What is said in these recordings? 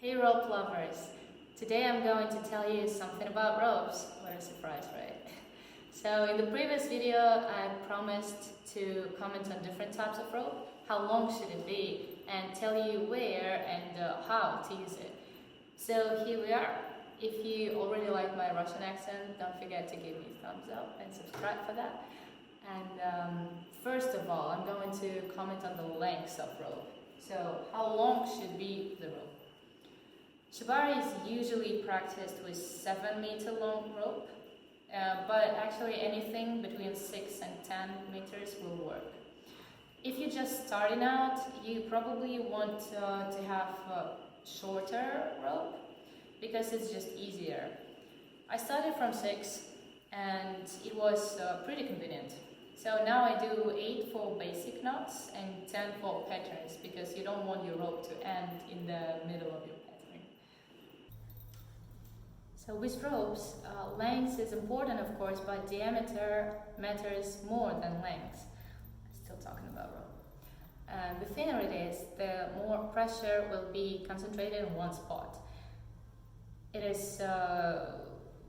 Hey rope lovers! Today I'm going to tell you something about ropes. What a surprise, right? So in the previous video I promised to comment on different types of rope, how long should it be, and tell you where and how to use it. So here we are. If you already like my Russian accent, don't forget to give me a thumbs up and subscribe for that. And first of all, I'm going to comment on the lengths of rope. So how long should be the rope? Shibari is usually practiced with 7-meter long rope, but actually anything between 6 and 10 meters will work. If you're just starting out, you probably want to have a shorter rope because it's just easier. I started from 6 and it was pretty convenient. So now I do 8 for basic knots and 10 for patterns because you don't want your rope to end in the middle of your pattern. So with ropes, length is important of course, but diameter matters more than length. Still talking about rope. And the thinner it is, the more pressure will be concentrated in one spot. It is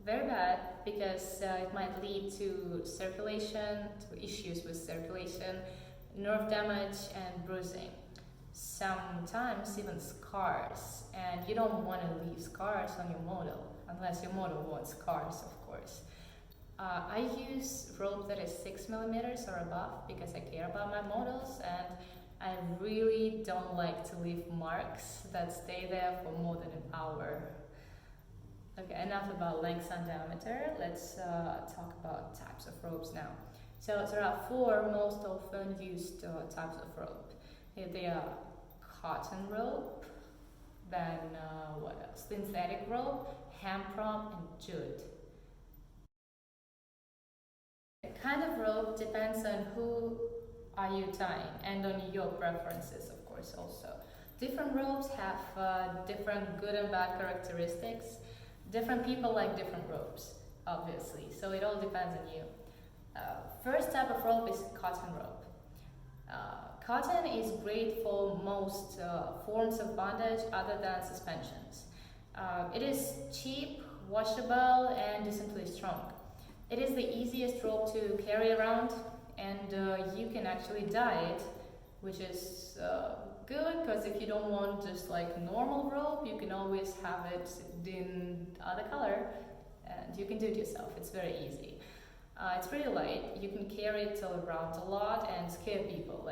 very bad because it might lead to circulation, to issues with circulation, nerve damage and bruising. Sometimes even scars, and you don't want to leave scars on your model, unless your model wants scars, of course. I use rope that is 6 millimeters or above because I care about my models, and I really don't like to leave marks that stay there for more than an hour. Okay, enough about length and diameter. Let's talk about types of ropes now. So there are 4 most often used types of rope. They are cotton rope, then what else? Synthetic rope, hemp rope, and jute. The kind of rope depends on who are you tying and on your preferences, of course, also. Different ropes have different good and bad characteristics. Different people like different ropes, obviously, so it all depends on you. First type of rope is cotton rope. Cotton is great for most forms of bondage other than suspensions. It is cheap, washable, and decently strong. It is the easiest rope to carry around, and you can actually dye it, which is good because if you don't want just like normal rope, you can always have it in other color, and you can do it yourself. It's very easy. It's pretty light. You can carry it around a lot and scare people.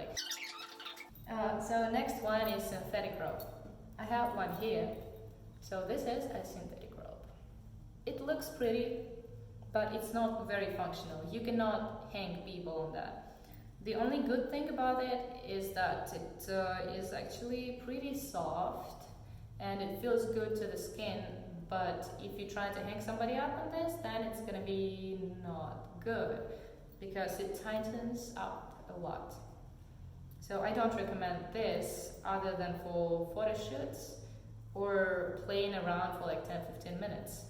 So next one is synthetic rope. I have one here. So this is a synthetic rope. It looks pretty, but it's not very functional. You cannot hang people on that. The only good thing about it is that it is actually pretty soft and it feels good to the skin, but if you try to hang somebody up on this, then it's gonna be not good because it tightens up a lot. So I don't recommend this other than for photo shoots or playing around for like 10-15 minutes.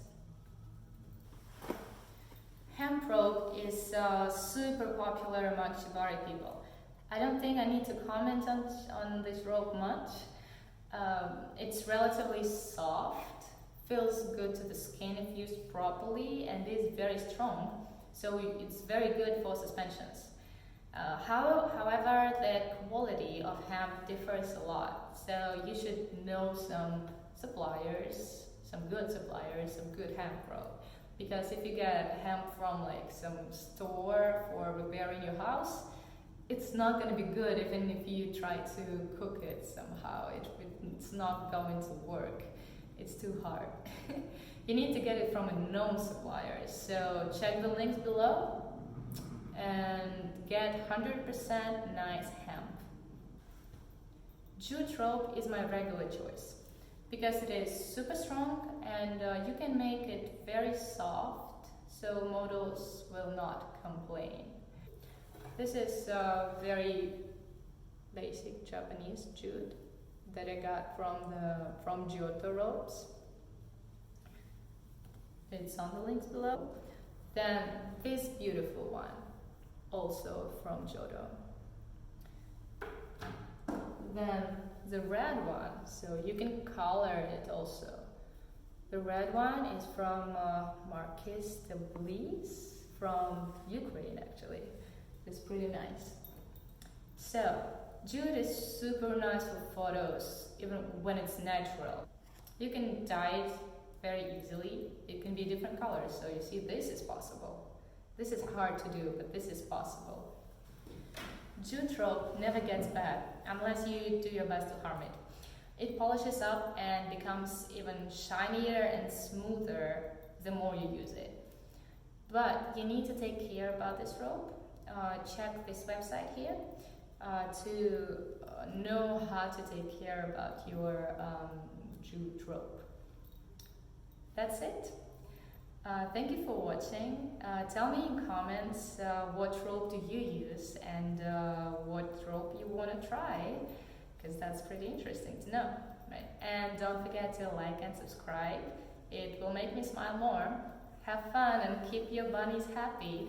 Hemp rope is super popular among Shibari people. I don't think I need to comment on this rope much. It's relatively soft, feels good to the skin if used properly, and is very strong, so it's very good for suspensions. However, the quality of hemp differs a lot, so you should know some suppliers, some good hemp rope. Because if you get hemp from like some store for repairing your house, it's not going to be good even if you try to cook it somehow. It's not going to work. It's too hard. You need to get it from a known supplier. So check the links below and get 100% nice hemp. Jute rope is my regular choice because it is super strong and you can make it very soft so models will not complain. This is very basic Japanese jute that I got from Giotto ropes. It's on the links below. Then this beautiful one, also from Giotto. Then the red one, so you can color it also. The red one is from Marquis de Bliss from Ukraine actually. It's pretty nice. So, jute is super nice for photos, even when it's natural. You can dye it very easily. It can be different colors, so you see this is possible. This is hard to do, but this is possible. Jute rope never gets bad unless you do your best to harm it. It polishes up and becomes even shinier and smoother the more you use it. But you need to take care about this rope. Check this website here to know how to take care about your jute rope. That's it. Thank you for watching. Tell me in comments what rope do you use and what rope you want to try, because that's pretty interesting to know, right? And don't forget to like and subscribe. It will make me smile more. Have fun and keep your bunnies happy.